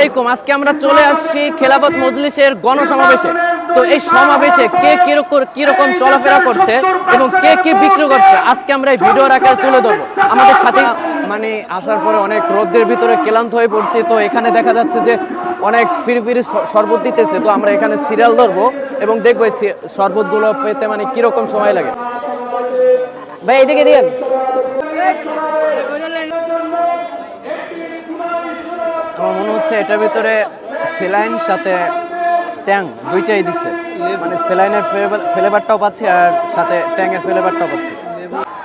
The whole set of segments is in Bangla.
আলাইকুম। আজকে আমরা চলে আসছি খেলাফত মজলিসের গণসমাবেশে। তো এই সমাবেশে কে কিরকম চলাফেরা করছে এবং কে কি বিক্রি করছে আজকে আমরা এই ভিডিওর আকারে তুলে ধরবো। আমাদের সাথে মানে আসার পরে অনেক রোদের ভিতরে ক্লান্ত হয়ে পড়ছি। তো এখানে দেখা যাচ্ছে যে অনেক ফিরি শরবত দিতেছে। তো আমরা এখানে সিরিয়াল ধরবো এবং দেখবো এই শরবতগুলো পেতে মানে কিরকম সময় লাগে। ভাই এইদিকে দিয়েন। আমার মনে হচ্ছে এটার ভিতরে সেলাইন সাথে ট্যাং দুইটাই দিচ্ছে, মানে সেলাইনের ফ্লেভারটাও পাচ্ছি আর সাথে ট্যাংয়ের ফ্লেভারটাও পাচ্ছি।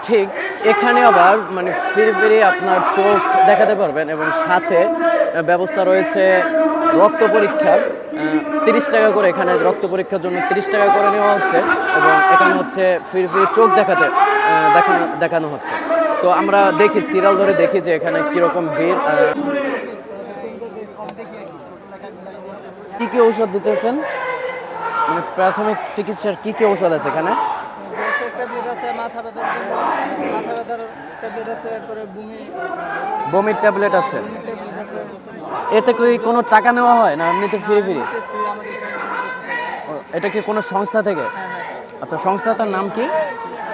ঠিক এখানে আবার মানে ফিরি আপনার চোখ দেখাতে পারবেন এবং সাথে ব্যবস্থা রয়েছে রক্ত পরীক্ষার। 30 টাকা করে এখানে রক্ত পরীক্ষার জন্য 30 টাকা করে নেওয়া হচ্ছে এবং এখানে হচ্ছে ফিরি চোখ দেখানো হচ্ছে। তো আমরা দেখি সিরিয়াল ধরে দেখি যে এখানে কিরকম ভিড়। কি কি ঔষধ দিতেছেন, মানে প্রাথমিক চিকিৎসার কি কি ঔষধ আছে এখানে? বমির ট্যাবলেট আছে। এতে কি কোনো টাকা নেওয়া হয় না এমনিতে ফ্রি? এটা কি কোনো সংস্থা থেকে? আচ্ছা, সংস্থাটার নাম কি?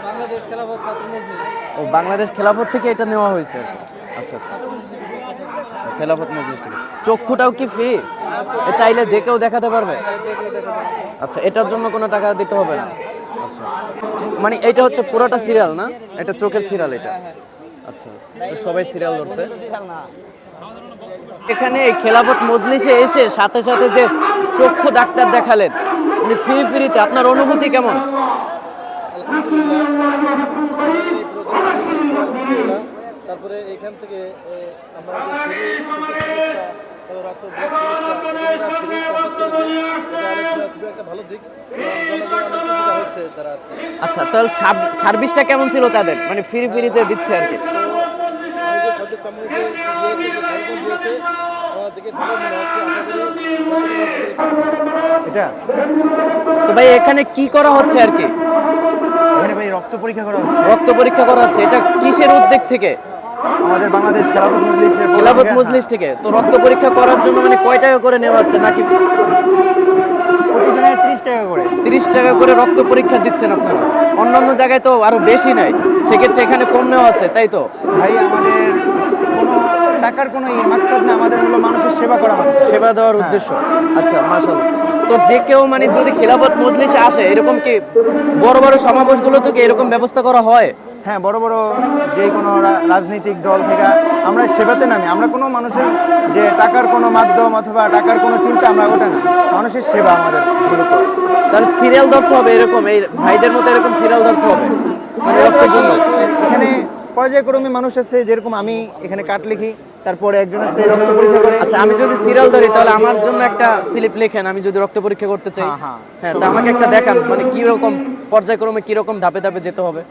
বাংলাদেশ খেলাফত ছাত্র মজলিস। ও, বাংলাদেশ খেলাফত থেকে এটা নেওয়া হয়েছে। আচ্ছা, খেলাফত মজলিস থেকে। চক্ষুটাও কি ফ্রি? চাইলে যে কেউ দেখাতে পারবে? আচ্ছা, এটার জন্য কোনো টাকা দিতে হবে না? আচ্ছা, মানে এটা হচ্ছে পুরোটা সিরিয়াল না, এটা চোখের সিরিয়াল এটা? আচ্ছা, সবাই সিরিয়াল ধরছে। এখানে খেলাফত মজলিসে এসে সাথে সাথে যে চক্ষু ডাক্তার দেখালেন মানে ফ্রিতে, আপনার অনুভূতি কেমন? তারপরে এখান থেকে ভালো দিক। আচ্ছা, তাহলে সার্ভিসটা কেমন ছিল তাদের, মানে ফ্রি যে দিচ্ছে আর কি? এটা তো ভাই এখানে কি করা হচ্ছে আর কি? এখানে ভাই রক্ত পরীক্ষা করা হচ্ছে। রক্ত পরীক্ষা করা হচ্ছে, এটা কিসের উদ্যোগ থেকে? আমাদের বাংলাদেশ খেলাফত মজলিস থেকে। তো রক্ত পরীক্ষা করার জন্য মানে কয় টাকা করে নেওয়া হচ্ছে, নাকি প্রতিজনের 30 টাকা করে? 30 টাকা করে রক্ত পরীক্ষা দিচ্ছেন আপনারা। অন্যান্য জায়গায় তো আরো বেশি নেয়, সেক্ষেত্রে এখানে কম নেওয়া হচ্ছে, তাই তো? ভাই আমাদের কোনো টাকার কোনো মাকসাদ না, আমাদের হলো মানুষের সেবা করা, সেবা দেওয়ার উদ্দেশ্য। আচ্ছা, মাশাআল্লাহ। তো যে কেউ মানে যদি খেলাফত মজলিসে আসে, এরকম কি বড় বড় সমাবেশগুলো থেকে এরকম ব্যবস্থা করা হয়? হ্যাঁ, বড় বড় যে কোনো রাজনৈতিক দল থেকে আমরা সেবাতে নামি। আমরা কোনো মানুষের যে টাকার কোনো মাধ্যম অথবা টাকার কোনো চিন্তা, আমরা ওটা না, মানুষের সেবা আমাদের মূলত। তাহলে সিরিয়াল ধরতে হবে এরকম, এই ভাইদের মতো এরকম সিরিয়াল ধরতে হবে মানে রক্তের জন্য। এখানে পর্যায়ক্রমে মানুষ আছে, যেরকম আমি এখানে কাট লিখি, তারপরে একজন আছে রক্ত পরীক্ষা করে। আচ্ছা, আমি যদি সিরিয়াল ধরি তাহলে আমার জন্য একটা স্লিপ লেখেন, আমি যদি রক্ত পরীক্ষা করতে চাই। হ্যাঁ, তো আমাকে একটা দেখান, মানে কিরকম পর্যায়ক্রমে কিরকম ধাপে যেতে হবে।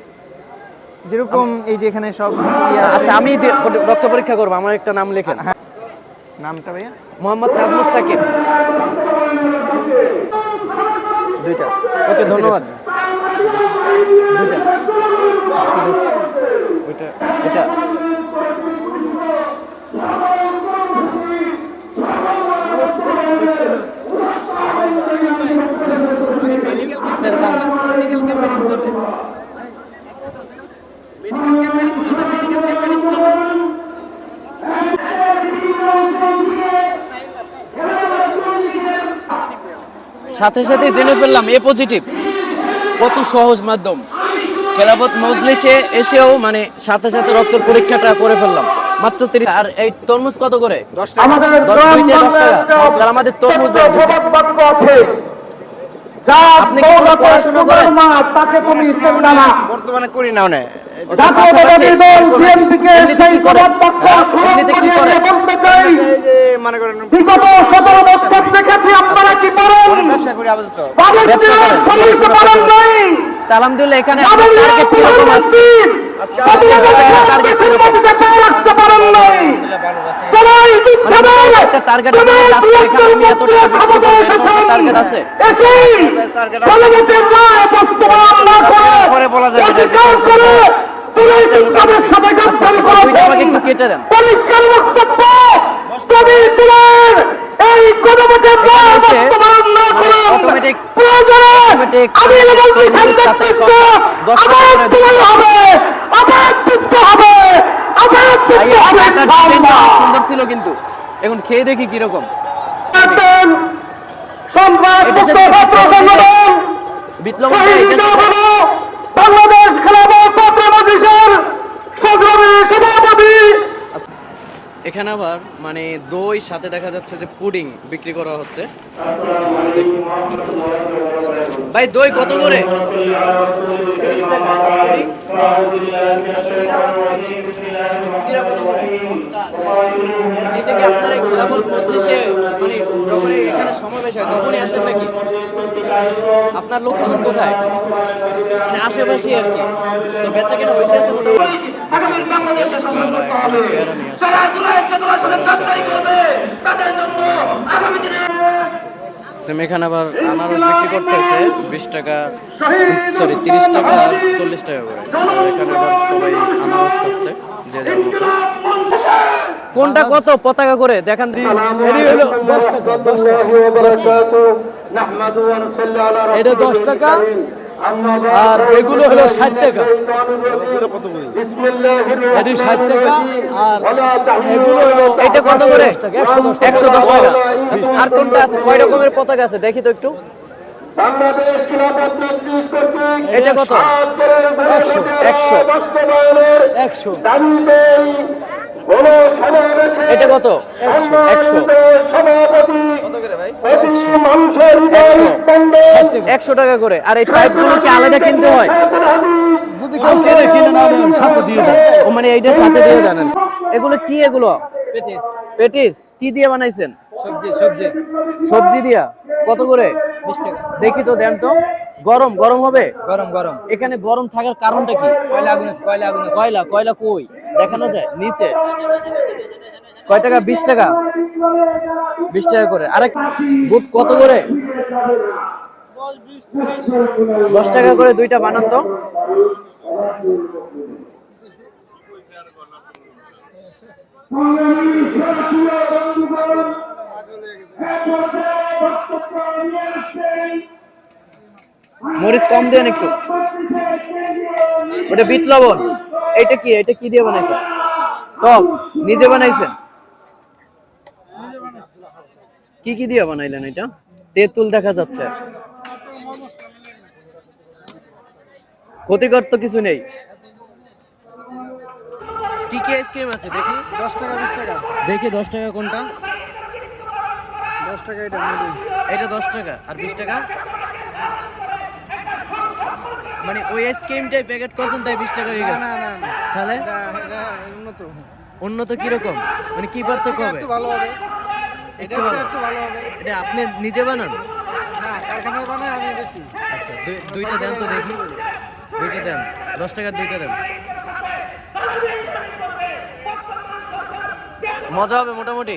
যেরকম এই যে এখানে সব। আচ্ছা, আমি রক্ত পরীক্ষা করবো, আমার একটা নাম লেখেন। নামটা ভাইয়া? মোহাম্মদ নাজমুস সাকিব। দুইটা। ওকে, ধন্যবাদ। দুইটা। এটা সাথে জেনে ফেললাম এ পজিটিভ। কত সহজ মাধ্যম। খেলাফত মজলিসে এসেও মানে সাথে রক্তের পরীক্ষাটা করে ফেললাম মাত্র 30। আর এই তরমুজ কত করে? 10 টাকা। আমাদের তরমুজ আপনি কি পড়াশোনা করেন? তাকে তুমি চিন্তা না, বর্তমানে করি না। মনে করেন বিগত 17 বছর দেখেছি আপনারা কি করেন। ব্যবসা করি আপাতত। আলহামদুলিল্লাহ। এখানে টার্গেট কিরকম আছে? একটা টার্গেট আছে। পরে বলা যাবে। একটু কেটে দেন। রাজপথে বাস্তবায়ন না করুন, অটোমেটিক প্রয়োজনে আমি বলছি সেন্টার আবার তুলে হবে, আবার যুদ্ধ হবে, আবার যুদ্ধ হবে ইনশাআল্লাহ। সুন্দর ছিল কিন্তু এখন খেয়ে দেখি কিরকম। সন্ত্রাস মুক্ত ছাত্র সংগঠন বিপ্লব শহীদ হলো বাংলাদেশ খেলাফত ছাত্র মজলিসের সংগ্রামী সভাপতি। এখানে আবার মানে দই সাথে দেখা যাচ্ছে যে পুডিং বিক্রি করা হচ্ছে। দেখি। ভাই দই কত করে? 30 টাকা। পুডিং? চিরা কত করে? এটা কি আপনার এই খেলাফত মজলিসে মানে যখন এখানে সমাবেশ হয় তখনই আসেন নাকি? আপনার লোকেশন কোথায়? মানে আশেপাশে আর কি। তো বেচা কেনা হইতেছে মোটামুটি। পেয়ারা নিয়ে আসছে। এখানে আবার আনারস বিক্রি করতেছে 20 টাকা, সরি 30 টাকা আর 40 টাকা করে। তো এখানে আবার সবাই আনারস খাচ্ছে যে যার মতো। কোনটা কত পতাকা করে দেখান দিই। এটা 10 টাকা আর এগুলো হলো 60 টাকা। এটি 60 টাকা আর এগুলো হলো এটা কত করে? 110 110 টাকা। আর কোনটা আছে? কয় রকমের পতাকা আছে দেখি তো একটু। বাংলাদেশ খেলাফত মজলিস কর্তৃক এটা কত? 100 100 দাবিতেই গণসমাবেশে এটা কত? 100 সভাপতি কত করে ভাই? প্রতি মানুষের হৃদয় স্পন্দন 100 টাকা করে। আর এই পাইপগুলো কি আলাদা কিনতে হয়? যদি কেউ কিনে না নেন সাথে দিয়ে দেন। ও মানে এইটার সাথে দিয়ে দেন। এগুলো কি এগুলো? পেটিস কি দিয়ে বানাইছেন? সবজি সবজি দিয়া। কত করে? 20 টাকা। দেখি তো দেন তো। গরম গরম হবে? গরম এখানে গরম থাকার কারণটা কি? কয়লা আগুন আছে। কয়লা কই দেখানো যায় নিচে? কয় টাকা? 20 টাকা। 20 টাকা করে। আরেক বুট কত করে? 10 টাকা করে দুইটা বানান তো। মরিচ কম দেন একটু। ওটা বিট লবণ। এটা কি দিয়ে বানাইছেন? টক নিজে বানাইছেন? কি দিয়ে বানাইলেন এটা? তেঁতুল দেখা যাচ্ছে। ক্ষতিকর তো কিছু নেই। কি আইসক্রিম আছে দেখি? 10 টাকা 20 টাকা। দেখি 10 টাকা কোনটা? 10 টাকা এটা এটা 10 টাকা আর 20 টাকা। মানে ওই আইসক্রিমটাই প্যাকেট করছেন তাই 20 টাকা হয়ে গেছে। না তাহলে এটা উন্নত। উন্নত কি রকম? মানে কি পার্থক্য হবে? একটু ভালো হবে। এটা ভালো। একটু ভালো হবে। এটা আপনি নিজে বানান? না কারখানায় বানায় আমি বেশি। আচ্ছা দুইটা দেন তো দেখি। দুইটা দেন। 10 টাকার দুইটা দেন। মজা হবে মোটামুটি।